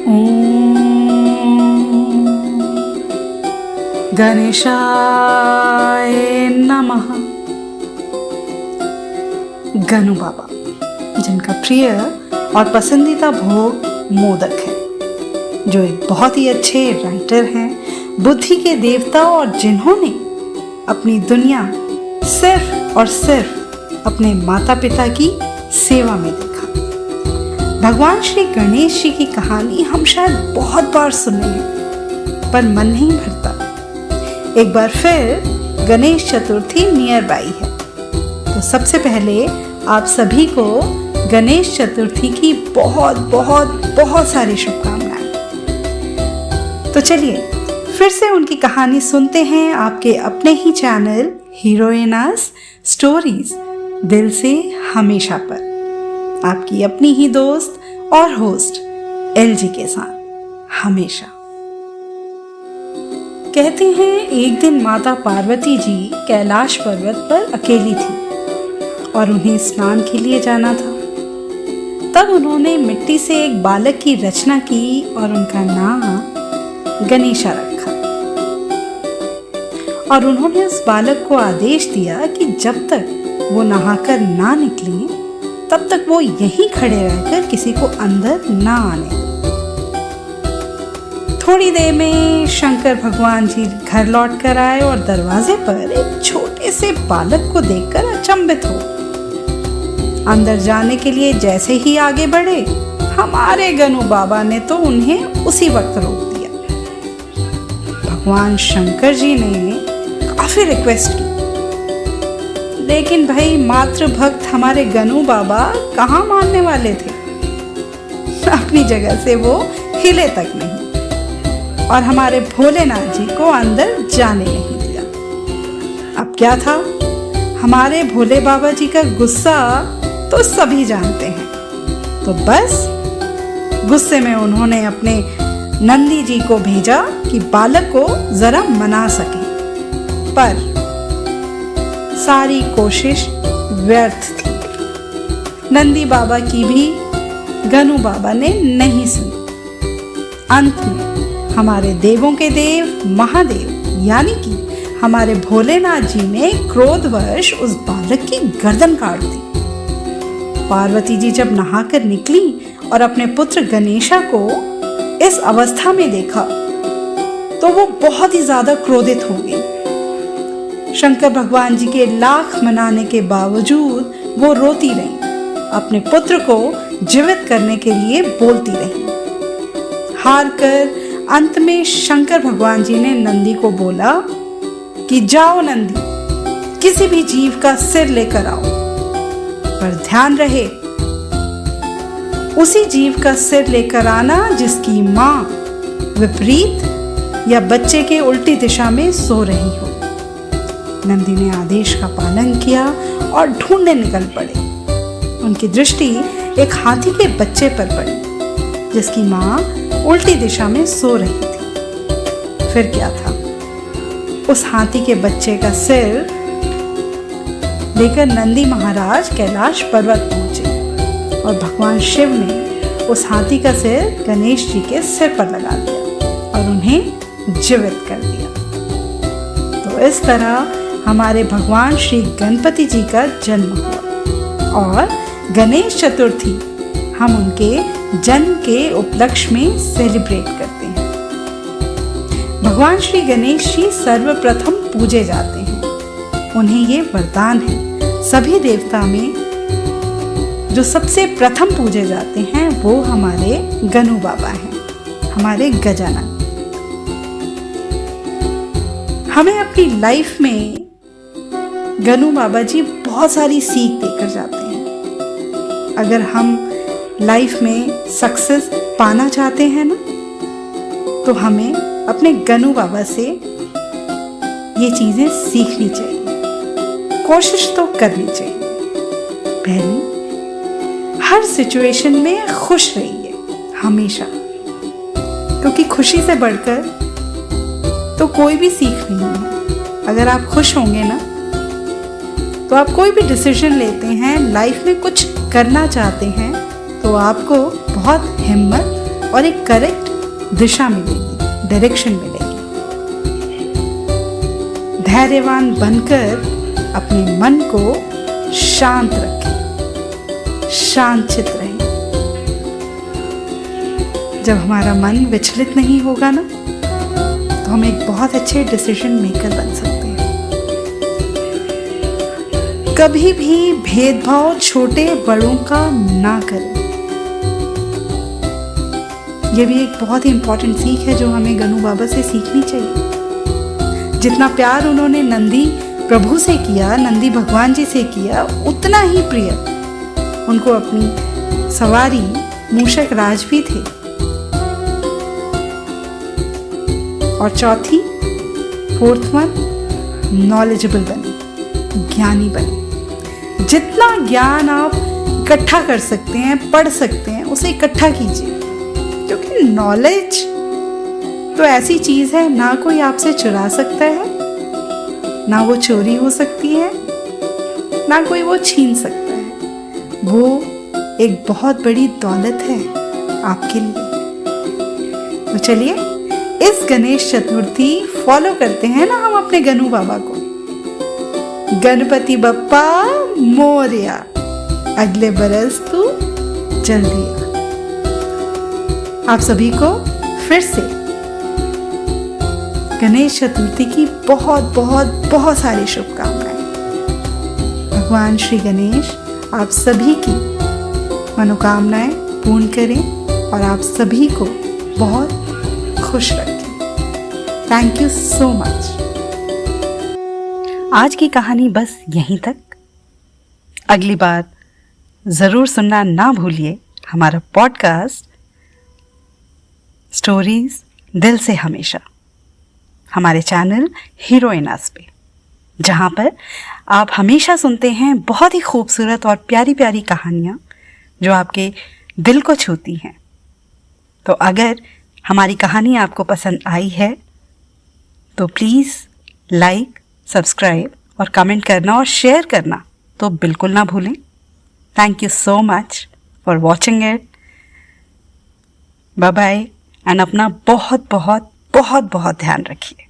ओम गणेशाय नमः। गणु बाबा, जिनका प्रिय और पसंदीदा भोग मोदक है, जो एक बहुत ही अच्छे राइटर हैं, बुद्धि के देवता, और जिन्होंने अपनी दुनिया सिर्फ और सिर्फ अपने माता पिता की सेवा में देखा। भगवान श्री गणेश जी की कहानी हम शायद बहुत बार सुने हैं, पर मन नहीं भरता। एक बार फिर गणेश चतुर्थी नियर बाई है, तो सबसे पहले आप सभी को गणेश चतुर्थी की बहुत बहुत बहुत सारी शुभकामनाएं। तो चलिए फिर से उनकी कहानी सुनते हैं आपके अपने ही चैनल हीरोइनास स्टोरीज दिल से हमेशा पर, आपकी अपनी ही दोस्त और होस्ट एलजी के साथ हमेशा। कहते हैं एक दिन माता पार्वती जी कैलाश पर्वत पर अकेली थी और उन्हें स्नान के लिए जाना था। तब उन्होंने मिट्टी से एक बालक की रचना की और उनका नाम गणेशा रखा। और उन्होंने उस बालक को आदेश दिया कि जब तक वो नहाकर ना निकले तब तक वो यहीं खड़े रहकर किसी को अंदर ना आने दे। थोड़ी देर में शंकर भगवान जी घर लौट कर आए और दरवाजे पर एक छोटे से बालक को देखकर अचंभित हो। अंदर जाने के लिए जैसे ही आगे बढ़े, हमारे गणु बाबा ने तो उन्हें उसी वक्त रोक दिया। भगवान शंकर जी ने काफी रिक्वेस्ट की, लेकिन भाई मातृ भक्त हमारे गणु बाबा कहाँ मानने वाले थे। अपनी जगह से वो हिले तक नहीं और हमारे भोलेनाथ जी को अंदर जाने नहीं दिया। अब क्या था, हमारे भोले बाबा जी का गुस्सा तो सभी जानते हैं। तो बस गुस्से में उन्होंने अपने नंदी जी को भेजा कि बालक को जरा मना सके, पर सारी कोशिश व्यर्थ थी। नंदी बाबा की भी गणु बाबा ने नहीं सुनी। अंत में हमारे देवों के देव महादेव यानी कि हमारे भोलेनाथ जी ने क्रोधवश उस बालक की गर्दन काट दी। पार्वती जी जब नहाकर निकली और अपने पुत्र गणेशा को इस अवस्था में देखा तो वो बहुत ही ज्यादा क्रोधित हो गई। शंकर भगवान जी के लाख मनाने के बावजूद वो रोती रही, अपने पुत्र को जीवित करने के लिए बोलती रही। हार कर अंत में शंकर भगवान जी ने नंदी को बोला कि जाओ नंदी, किसी भी जीव का सिर लेकर आओ, पर ध्यान रहे उसी जीव का सिर लेकर आना जिसकी माँ विपरीत या बच्चे के उल्टी दिशा में सो रही हो। नंदी ने आदेश का पालन किया और ढूंढने निकल पड़े। उनकी दृष्टि एक हाथी के बच्चे पर पड़ी जिसकी माँ उल्टी दिशा में सो रही थी। फिर क्या था, उस हाथी के बच्चे का सिर लेकर नंदी महाराज कैलाश पर्वत पहुंचे और भगवान शिव ने उस हाथी का सिर गणेश जी के सिर पर लगा दिया और उन्हें जीवित कर दिया। तो इस तरह हमारे भगवान श्री गणपति जी का जन्म हुआ और गणेश चतुर्थी हम उनके जन्म के उपलक्ष्य में सेलिब्रेट करते हैं। भगवान श्री गणेश जी सर्वप्रथम पूजे जाते हैं। उन्हें ये वरदान है, सभी देवता में जो सबसे प्रथम पूजे जाते हैं वो हमारे गणु बाबा हैं, हमारे गजानन। हमें अपनी लाइफ में गणु बाबा जी बहुत सारी सीख देकर जाते हैं। अगर हम लाइफ में सक्सेस पाना चाहते हैं ना, तो हमें अपने गणु बाबा से ये चीजें सीखनी चाहिए, कोशिश तो करनी चाहिए। पहली, हर सिचुएशन में खुश रहिए हमेशा, क्योंकि खुशी से बढ़कर तो कोई भी सीख नहीं है। अगर आप खुश होंगे ना, तो आप कोई भी डिसीजन लेते हैं, लाइफ में कुछ करना चाहते हैं, तो आपको बहुत हिम्मत और एक करेक्ट दिशा मिलेगी, डायरेक्शन मिलेगी। धैर्यवान बनकर अपने मन को शांत रखें, शांत चित रहें। जब हमारा मन विचलित नहीं होगा ना, तो हम एक बहुत अच्छे डिसीजन मेकर बन सकते हैं। कभी भी भेदभाव छोटे बड़ों का ना करें। यह भी एक बहुत ही इंपॉर्टेंट सीख है जो हमें गनु बाबा से सीखनी चाहिए। जितना प्यार उन्होंने नंदी प्रभु से किया, नंदी भगवान जी से किया, उतना ही प्रिय उनको अपनी सवारी मूषक राज भी थे। और चौथी, फोर्थ वन, नॉलेजेबल बने, ज्ञानी बने। जितना ज्ञान आप इकट्ठा कर सकते हैं, पढ़ सकते हैं, उसे इकट्ठा कीजिए, क्योंकि नॉलेज तो ऐसी चीज है ना कोई आपसे चुरा सकता है, ना वो चोरी हो सकती है, ना कोई वो छीन सकता है। वो एक बहुत बड़ी दौलत है आपके लिए। तो चलिए इस गणेश चतुर्थी फॉलो करते हैं ना हम अपने गनु बाबा को। गणपति बप्पा मोरया, अगले बरस तू जल्दी आ। आप सभी को फिर से गणेश चतुर्थी की बहुत बहुत बहुत सारी शुभकामनाएं। भगवान श्री गणेश आप सभी की मनोकामनाएं पूर्ण करें और आप सभी को बहुत खुश रखें। Thank you so much. आज की कहानी बस यहीं तक। अगली बार जरूर सुनना ना भूलिए हमारा पॉडकास्ट स्टोरीज दिल से हमेशा, हमारे चैनल हीरोइनास पे, जहाँ पर आप हमेशा सुनते हैं बहुत ही खूबसूरत और प्यारी प्यारी कहानियाँ जो आपके दिल को छूती हैं। तो अगर हमारी कहानी आपको पसंद आई है तो प्लीज़ लाइक, सब्सक्राइब और कमेंट करना और शेयर करना तो बिल्कुल ना भूलें। Thank you so much for watching it. Bye bye and अपना बहुत बहुत बहुत बहुत ध्यान रखिए।